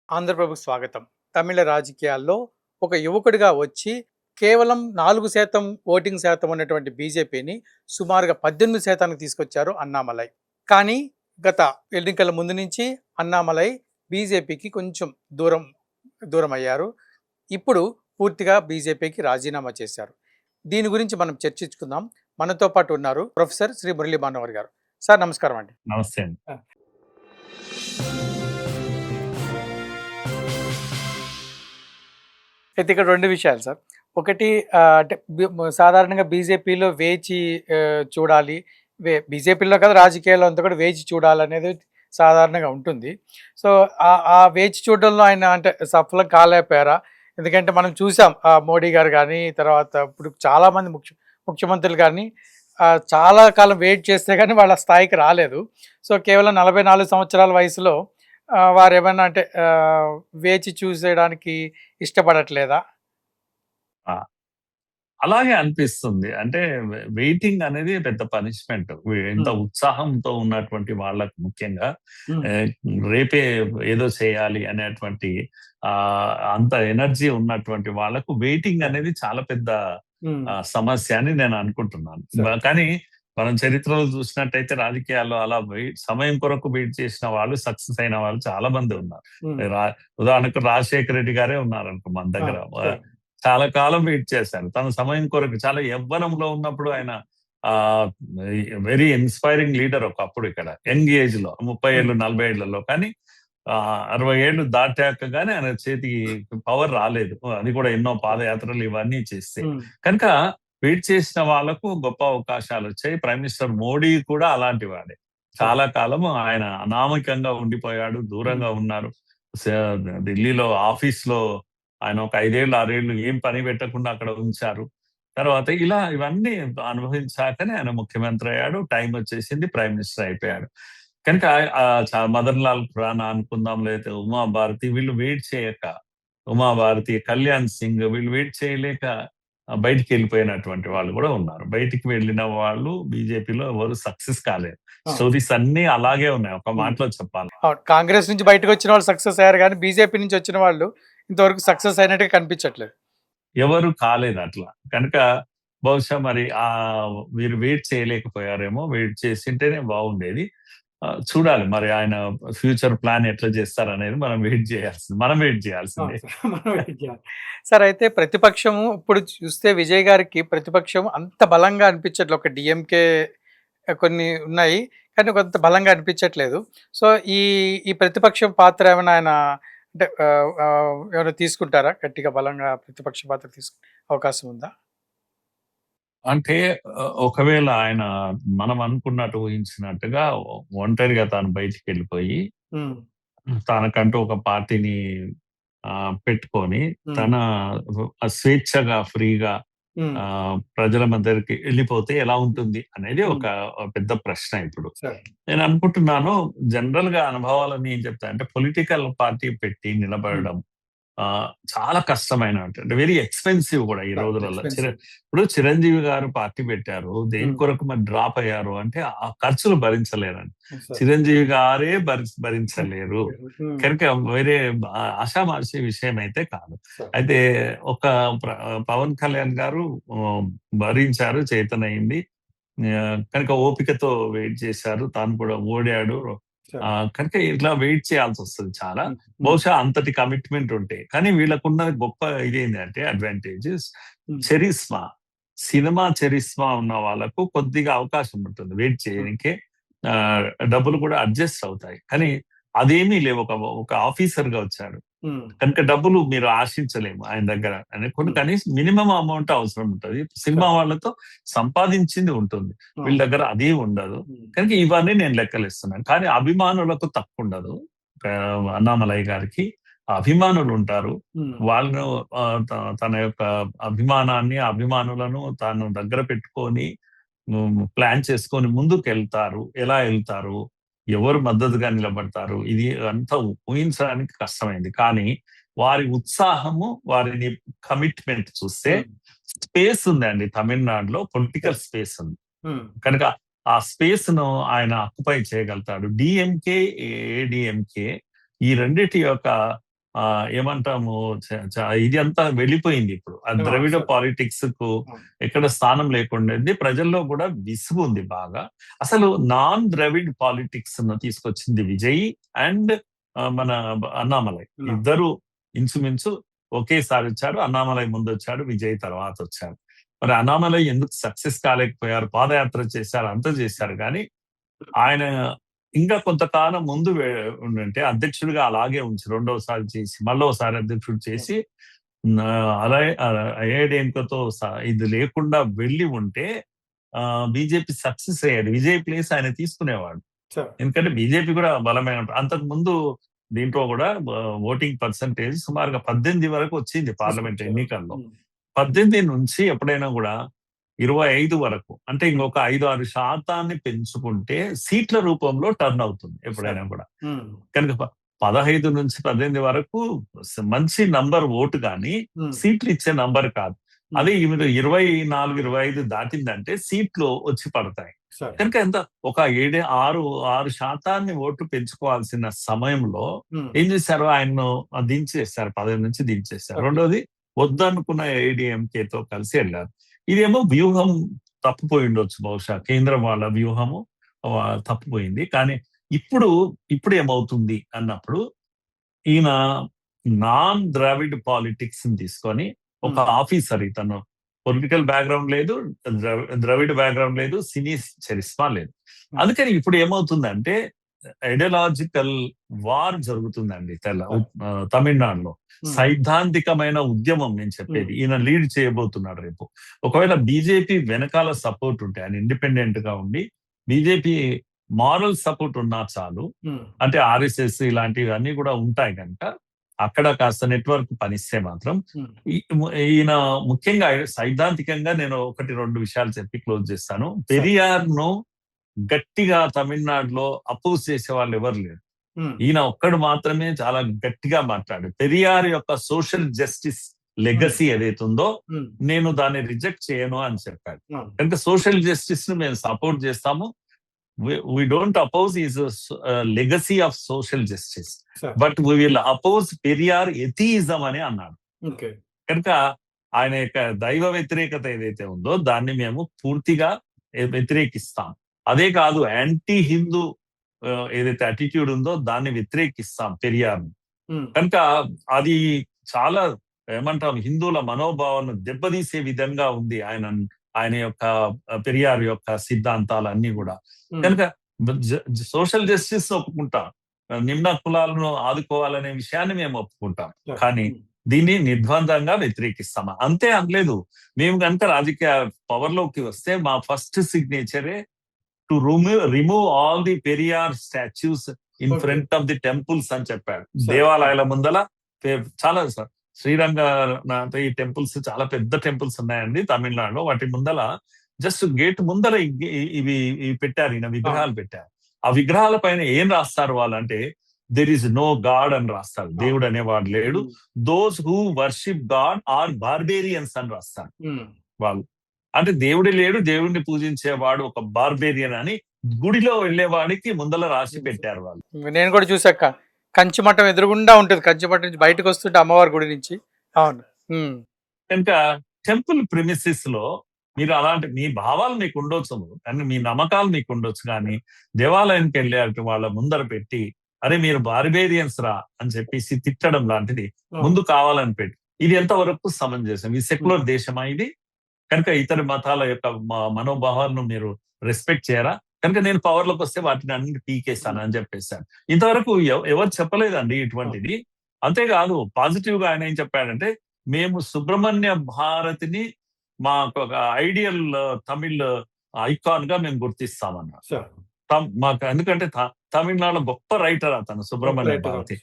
ఆంధ్రప్రభకు స్వాగతం. తమిళ రాజకీయాల్లో ఒక యువకుడిగా వచ్చి కేవలం 4% ఓటింగ్ శాతం ఉన్నటువంటి బీజేపీని సుమారుగా 18% తీసుకొచ్చారు అన్నామలై. కానీ గత ఎన్నికల ముందు నుంచి అన్నామలై బీజేపీకి కొంచెం దూరమయ్యారు. ఇప్పుడు పూర్తిగా బీజేపీకి రాజీనామా చేశారు. దీని గురించి మనం చర్చించుకుందాం. మనతో పాటు ఉన్నారు ప్రొఫెసర్ శ్రీ మురళీ మనోహర్ గారు. సార్ నమస్కారం అండి. నమస్తే అండి. ఆ. అయితే ఇక్కడ 2 విషయాలు సార్. ఒకటి అంటే సాధారణంగా బీజేపీలో వేచి చూడాలి. బీజేపీలో కాదు రాజకీయాల్లో అంతా కూడా వేచి చూడాలనేది సాధారణంగా ఉంటుంది. సో, ఆ వేచి చూడడంలో ఆయన అంటే సఫలం కాలేకపోయారా? ఎందుకంటే మనం చూసాం మోడీ గారు గానీ, తర్వాత ఇప్పుడు చాలామంది ముఖ్యమంత్రులు గానీ చాలా కాలం వెయిట్ చేస్తే గానీ వాళ్ళ స్థాయికి రాలేదు. సో, కేవలం 44 సంవత్సరాల వయసులో వారేమన్నా అంటే వేచి చూసేయడానికి ఇష్టపడట్లేదా? ఆ! అలాగే అనిపిస్తుంది. అంటే వెయిటింగ్ అనేది పెద్ద పనిష్మెంట్. ఎంత హ్మ్. ఉత్సాహంతో ఉన్నటువంటి వాళ్ళకి ముఖ్యంగా హ్మ్. ఆహ్, రేపే ఏదో చేయాలి అనేటువంటి అంత ఎనర్జీ ఉన్నటువంటి వాళ్ళకు వెయిటింగ్ అనేది చాలా పెద్ద హ్మ్. సమస్య అని నేను అనుకుంటున్నాను. సరే. కానీ మనం చరిత్రలో చూసినట్టయితే రాజకీయాల్లో అలా సమయం కొరకు వెయిట్ చేసిన వాళ్ళు సక్సెస్ అయిన వాళ్ళు చాలా మంది ఉన్నారు. హ్మ్. రా ఉదాహరణకు రాజశేఖర రెడ్డి గారే ఉన్నారనుకో మన ఆ! దగ్గర. సరే. చాలా కాలం వెయిట్ చేశారు. తన సమయం కొరకు చాలా యవ్వనంలో ఉన్నప్పుడు ఆయన ఆహ్, వెరీ ఇన్‌స్పైరింగ్ లీడర్ ఒకప్పుడు ఇక్కడ. యంగ్ ఏజ్‌లో 30 హ్మ్. ఏళ్ళు, 40 ఏళ్లలో. కానీ 60 ఏళ్ళు దాటాక గాని ఆయన చేతికి పవర్ రాలేదు. అది కూడా ఎన్నో పాదయాత్రలు ఇవన్నీ చేస్తే. హ్మ్. కనుక వెయిట్ చేసిన వాళ్ళకు గొప్ప అవకాశాలొచ్చాయి. ప్రైమ్ మినిస్టర్ మోడీ కూడా అలాంటి వాడే. సరే. చాలా కాలం ఆయన అనామకంగా ఉండిపోయాడు. హ్మ్. దూరంగా ఉన్నారు. స ఢిల్లీలో ఆఫీస్‌లో ఆయన ఒక 5 ఏళ్ళు, 6 ఏళ్ళు ఏం పని పెట్టకుండా అక్కడ ఉంచారు. తర్వాత ఇలా ఇవన్నీ అనుభవించాకనే ఆయన ముఖ్యమంత్రి అయ్యాడు. టైం వచ్చేసింది. ప్రైమ్ మినిస్టర్ అయిపోయాడు. కనుక మదన్ లాల్ ఖురానా అనుకుందాం, లేకపోతే ఉమాభారతి వీళ్ళు వెయిట్ చేయక, ఉమాభారతి, కళ్యాణ్ సింగ్ వీళ్ళు వెయిట్ చేయలేక బయటికెళ్ళిపోయినటువంటి వాళ్ళు కూడా ఉన్నారు. బయటికి వెళ్ళిన వాళ్ళు బీజేపీలో ఎవరు సక్సెస్ కాలేదు. ఆ! స్టోరీస్ అన్నీ అలాగే ఉన్నాయి. ఒక హ్మ్. మాటలో చెప్పాలి. అవును. కాంగ్రెస్ నుంచి బయటకొచ్చిన వాళ్ళు సక్సెస్ అయ్యారు గానీ, బీజేపీ నుంచి వచ్చిన వాళ్ళు ఇంతవరకు సక్సెస్ అయినట్టుగా కనిపించట్లేదు. ఎవరు కాలేదట్లా. కనుక బహుశా మరి వీరు వెయిట్ చేయలేకపోయారేమో! వెయిట్ చేసుంటేనే బాగుండేది. చూడాలి మరి ఆయన ఫ్యూచర్ ప్లాన్ ఎట్లా చేస్తారనేది మనం వెయిట్ అవును చేయాల్సిందే. సార్. మనం వెయిట్ చేయాలి. సార్ అయితే ప్రతిపక్షము ఇప్పుడు చూస్తే విజయ్ గారికి ప్రతిపక్షం అంత బలంగా అనిపించట్లేదు. ఒక డీఎంకే కొన్ని ఉన్నాయి. కానీ కొంత బలంగా అనిపించట్లేదు. సో, ఈ ఈ ప్రతిపక్షం పాత్ర ఏమైనా ఆయన అంటే ఏమైనా తీసుకుంటారా? గట్టిగా బలంగా ప్రతిపక్ష పాత్ర అవకాశం ఉందా? అంటే ఒకవేళ ఆయన మనం అనుకున్నట్టు ఊహించినట్టుగా ఒంటరిగా తాను బయటికెళ్ళిపోయి హ్మ్. తనకంటూ ఒక పార్టీని పెట్టుకొని హ్మ్. తన స్వేచ్ఛగా, ఫ్రీగా హ్మ్. ప్రజల మధ్యకి ఎళ్ళిపోతే ఎలా ఉంటుంది అనేది హ్మ్. ఒక పెద్ద ప్రశ్న ఇప్పుడు. సరే. నేను అనుకుంటున్నాను జనరల్‌గా అనుభవాలన్నీ ఏం చెప్తాయంటే పొలిటికల్ పార్టీ పెట్టి హ్మ్. నిలబడడం చాలా కష్టమైనటువంటి వెరీ ఎక్స్‌పెన్సివ్ గూడా ఈ కరెక్ట్. రోజులలో. ఎక్స్‌పెన్సివ్. ఇప్పుడు చిరంజీవి గారు పార్టీ పెట్టారు. దేని హ్మ్. కొరకు మరి డ్రాప్ అయ్యారు అంటే ఆ ఖర్చులు భరించలేరండి. సరే. చిరంజీవి గారే భరించలేరు. హ్మ్. కనుక వేరే ఆషామాషీ విషయం అయితే కాదు. సరే. అయితే ఒక ప్ర పవన్ కళ్యాణ్ గారు భరించారు, చేతనయింది. కనుక ఓపికతో వెయిట్ చేశారు. తాను కూడా ఓడాడు. సరే. కనుక ఇట్లా వెయిట్ చేయాల్సొస్తది చాలా. హ్మ్. హ్మ్. బహుశా అంతటి కమిట్మెంట్ ఉంటే. కానీ వీళ్ళకున్న గొప్ప ఇదేంటంటే అడ్వాంటేజెస్ హ్మ్. చెరిస్మా. సినిమా చెరిస్మా ఉన్న వాళ్ళకు కొద్దిగా అవకాశం ఉంటుంది. వెయిట్ హ్మ్. చేయనికే. ఆహ్, డబ్బులు కూడా అడ్జస్ట్ అవుతాయి. కానీ అదేమీ లేవు. ఒక ఆఫీసర్‌గా వచ్చాడు. హ్మ్. కనుక డబ్బులు మీరు ఆశించలేము ఆయన దగ్గర. కొన్ని హ్మ్. కనీసం మినిమమ్ అమౌంట్ అవసరం ఉంటది. సినిమా సరే. వాళ్ళతో సంపాదించింది ఉంటుంది. వీళ్ళ అవును. దగ్గర అది ఉండదు. హ్మ్. కనుక ఇవన్నీ నేను లెక్కలిస్తున్నాను. కానీ అభిమానులకు తప్పుండదు. అన్నామలై గారికి అభిమానులుంటారు. హ్మ్. వాళ్ళను తన యొక్క అభిమానాన్ని, అభిమానులను తాను దగ్గర పెట్టుకొని ప్లాన్ చేసుకొని ముందుకెళ్తారు. ఎలా ఎళ్తారు? ఎవరు మద్దతుగా నిలబడతారు? ఇది అంతా ఊహించడానికి కష్టమైంది. కానీ వారి ఉత్సాహము, వారిని కమిట్మెంట్ చూస్తే హ్మ్. స్పేస్ ఉందండి తమిళనాడులో పొలిటికల్ సరే. స్పేస్ ఉంది. హ్మ్. కనుక ఆ స్పేస్‌ను ఆయన ఆక్యుపై చేయగలుగుతాడు. డీఎంకే, ఏడీఎంకే ఈ రెండిటి యొక్క ఏమంటాము ఇది అంతా వెళ్ళిపోయింది ఇప్పుడు. ఆ ఆ! ద్రవిడ సార్. పాలిటిక్స్ కు అవును. ఎక్కడ స్థానం లేకుండా ఉంది. ప్రజల్లో కూడా విసుగు ఉంది బాగా. అసలు నాన్ ద్రవిడ్ పాలిటిక్స్ తీసుకొచ్చింది విజయ్ అండ్ మన అన్నామలై. ఉన్నా. ఇద్దరు ఇంచుమించు ఒకేసారి వచ్చారు. అన్నామలై ముందు వచ్చాడు, విజయ్ తర్వాత వచ్చారు. మరి అన్నామలై ఎందుకు సక్సెస్ కాలేకపోయారు? పాదయాత్ర చేశారు, అంతా చేశారు కానీ ఆయన ఇంకా కొంతకాలం ముందు ఉండుంటే అధ్యక్షుడిగా అలాగే ఉంచి రెండోసారి చేసి మళ్ళీ ఒకసారి అధ్యక్షుడు చేసి అలా ఏడేంకతో ఇది లేకుండా వెళ్ళి ఉంటే బీజేపీ సక్సెస్ అయ్యాడు. విజయ్ ప్లేస్ ఆయన తీసుకునేవాడు. సార్. ఎందుకంటే బీజేపీ కూడా బలమైన అంతకు ముందు దీంట్లో కూడా ఓటింగ్ పర్సంటేజ్ సుమారుగా 18 వరకు వచ్చింది పార్లమెంట్ ఎన్నికల్లో. 18 నుంచి ఎప్పుడైనా కూడా 25 వరకు, అంటే ఇంకొక 5-6% పెంచుకుంటే సీట్ల రూపంలో టర్న్ అవుతుంది ఎప్పుడైనా కూడా. కనుక 15 నుంచి 18 వరకు మంచి నంబర్ ఓటు కానీ సీట్లు ఇచ్చే నంబర్ కాదు. అదే 24, 25 దాటిందంటే సీట్లు వచ్చి పడతాయి. కనుక ఎంత ఒక 6% ఓట్లు పెంచుకోవాల్సిన సమయంలో ఏం చేశారు? ఆయన్ను దించేశారు, 15 నుంచి దించేశారు. రెండోది వద్దనుకున్న ఏడీఎంకేతో కలిసి వెళ్ళారు. ఇదేమో వ్యూహం తప్పిపోయి ఉండొచ్చు, బహుశా కేంద్రం వాళ్ళ వ్యూహము తప్పిపోయింది. కానీ ఇప్పుడు ఏమవుతుంది అన్నప్పుడు ఈయన నాన్ ద్రావిడ్ పాలిటిక్స్ ని తీసుకొని ఒక ఆఫీసర్, ఇతను పొలిటికల్ బ్యాక్గ్రౌండ్ లేదు, ద్రవిడ్ బ్యాక్గ్రౌండ్ లేదు, సినీ చరిస్మా లేదు. అందుకని ఇప్పుడు ఏమవుతుందంటే ఐడియాలజికల్ వార్ జరుగుతుందండి తమిళనాడులో. సైద్ధాంతికమైన ఉద్యమం నేను చెప్పేది. ఈయన లీడ్ చేయబోతున్నాడు రేపు. ఒకవేళ బీజేపీ వెనకాల సపోర్ట్ ఉంటే, ఆయన ఇండిపెండెంట్ గా ఉండి బీజేపీ మారల్ సపోర్ట్ ఉన్నా చాలు, అంటే ఆర్ఎస్ఎస్ ఇలాంటివన్నీ కూడా ఉంటాయి కనుక అక్కడ కాస్త నెట్వర్క్ పనిస్తే మాత్రం ఈయన ముఖ్యంగా సైద్ధాంతికంగా నేను 1-2 విషయాలు చెప్పి క్లోజ్ చేస్తాను. పెరియార్ ను గట్టిగా తమిళనాడులో అపోజ్ చేసే వాళ్ళు ఎవరు లేరు. ఈయన ఒక్కడు మాత్రమే చాలా గట్టిగా మాట్లాడు. పెరియార్ యొక్క సోషల్ జస్టిస్ లెగసీ ఏదైతే ఉందో నేను దాన్ని రిజెక్ట్ చేయను అని చెప్పాడు. కనుక సోషల్ జస్టిస్ ను మేము సపోర్ట్ చేస్తాము. we don't oppose his legacy of social justice, but we will oppose Periyar atheism అని అన్నాడు. కనుక ఆయన యొక్క దైవ వ్యతిరేకత ఏదైతే ఉందో దాన్ని మేము పూర్తిగా వ్యతిరేకిస్తాం. అదే కాదు, యాంటీ హిందూ ఏదైతే అటిట్యూడ్ ఉందో దాన్ని వ్యతిరేకిస్తాం పెరియార్. కనుక అది చాలా ఏమంటాం, హిందువుల మనోభావాలను దెబ్బతీసే విధంగా ఉంది ఆయన యొక్క పెరియార్ యొక్క సిద్ధాంతాలన్నీ కూడా. కనుక సోషల్ జస్టిస్ ఒప్పుకుంటాం, నిమ్న కులాలను ఆదుకోవాలనే విషయాన్ని మేము ఒప్పుకుంటాం, కానీ దీన్ని నిర్బంధంగా వ్యతిరేకిస్తామా అంతే అనలేదు. మేము కనుక రాజకీయ పవర్ లోకి వస్తే మా ఫస్ట్ సిగ్నేచరే to remove all the Periyar statues in front of the temples అని చెప్పాడు. దేవాలయాల ముందల చాలా శ్రీరంగ ఈ టెంపుల్స్ చాలా పెద్ద టెంపుల్స్ ఉన్నాయండి తమిళనాడులో. వాటి ముందల జస్ట్ గేట్ ముందర ఇవి పెట్టారు, ఈయన విగ్రహాలు పెట్టారు. ఆ విగ్రహాల పైన ఏం రాస్తారు వాళ్ళంటే, దెర్ ఈస్ నో గాడ్ అని రాస్తారు, దేవుడు అనేవాడు లేడు. Those who worship god are barbarians అని రాస్తారు వాళ్ళు. అంటే దేవుడి లేడు, దేవుడిని పూజించేవాడు ఒక బార్బేరియన్ అని గుడిలో వెళ్లేవాడికి ముందల రాసి పెట్టారు వాళ్ళు. నేను కూడా చూసాక కంచి మఠం ఎదురుగుండా ఉంటుంది, కంచి మఠం నుంచి బయటకు వస్తుంటే అమ్మవారి గుడి నుంచి. అవును. కనుక టెంపుల్ ప్రిమిసెస్ లో మీరు అలాంటి మీ భావాలు మీకు ఉండొచ్చు, కానీ మీ నమ్మకాలు మీకు ఉండొచ్చు, కానీ దేవాలయానికి వెళ్ళే వాళ్ళ ముందర పెట్టి అరే మీరు బార్బేరియన్స్ రా అని చెప్పేసి తిట్టడం లాంటిది ముందు కావాలని పెట్టి, ఇది ఎంతవరకు సమంజసం? ఇది సెక్యులర్ దేశమా ఇది? కనుక ఇతర మతాల యొక్క మనోభావాలను మీరు రెస్పెక్ట్ చేయరా? కనుక నేను పవర్ లోకి వస్తే వాటిని అన్ని పీకేస్తాను అని చెప్పేశాను. ఇంతవరకు ఎవరు చెప్పలేదండి ఇటువంటిది. అంతేకాదు, పాజిటివ్ గా ఆయన ఏం చెప్పాడంటే, మేము సుబ్రహ్మణ్య భారతిని మాకు ఒక ఐడియల్ తమిళ్ ఐకాన్ గా మేము గుర్తిస్తామన్నారు. మాకు ఎందుకంటే తమిళనాడులో గొప్ప రైటర్ అతను సుబ్రహ్మణ్య భారతి.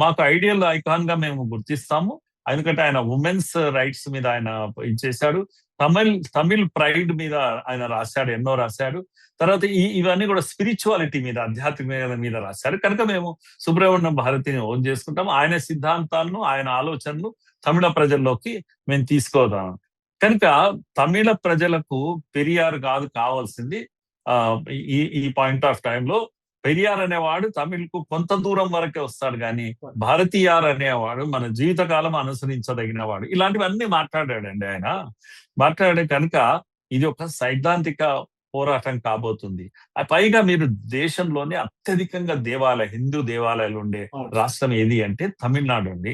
మాకు ఐడియల్ ఐకాన్ గా మేము గుర్తిస్తాము, ఎందుకంటే ఆయన ఉమెన్స్ రైట్స్ మీద ఆయన ఇచ్చేశాడు. తమిళ్ ప్రైడ్ మీద ఆయన రాశాడు, ఎన్నో రాశాడు. తర్వాత ఇవన్నీ కూడా స్పిరిచువాలిటీ మీద, ఆధ్యాత్మికత మీద రాశాడు. కనుక మేము సుబ్రహ్మణ్య భారతిని ఓన్ చేసుకుంటాము. ఆయన సిద్ధాంతాలను, ఆయన ఆలోచనలు తమిళ ప్రజల్లోకి మేము తీసుకోదాం. కనుక తమిళ ప్రజలకు పెరియార్ కాదు కావాల్సింది. ఈ పాయింట్ ఆఫ్ టైంలో పెరియార్ అనేవాడు తమిళ్కు కొంత దూరం వరకే వస్తాడు కానీ భారతీయార్ అనేవాడు మన జీవితకాలం అనుసరించదగిన వాడు. ఇలాంటివన్నీ మాట్లాడాడండి ఆయన. మాట్లాడే కనుక ఇది ఒక సైద్ధాంతిక పోరాటం కాబోతుంది. పైగా మీరు దేశంలోనే అత్యధికంగా హిందూ దేవాలయాలు ఉండే రాష్ట్రం ఏది అంటే తమిళనాడు అండి.